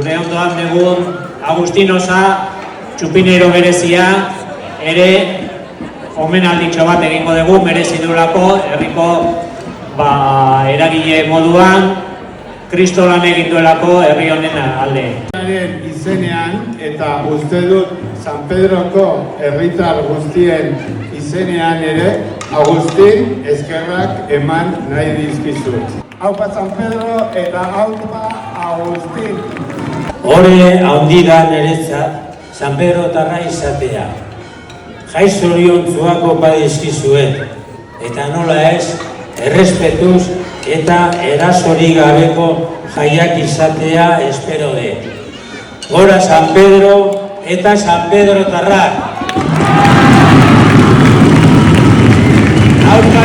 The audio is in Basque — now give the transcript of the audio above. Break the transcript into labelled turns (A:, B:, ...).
A: gure ondoan dugun Agustinosa, txupineiro berezia, ere omenalditxo bat egingo dugu, merezi duelako, herriko eragile moduan, kristolan egin duelako herri honen alde.
B: Izenean eta uste dut San Pedroko herritar guztien izenean ere Agustin eskerrak eman nahi dizkizut. Haupa San Pedro eta haupa Agustin.
C: Hore handi da niretzat San Pedro tarra izatea. Jai zoriontzuak opa dizkizuet, eta nola ez, errespetuz eta erasorik gabeko jaiak izatea espero de. Gora San Pedro eta San Pedro tarrak! Haupa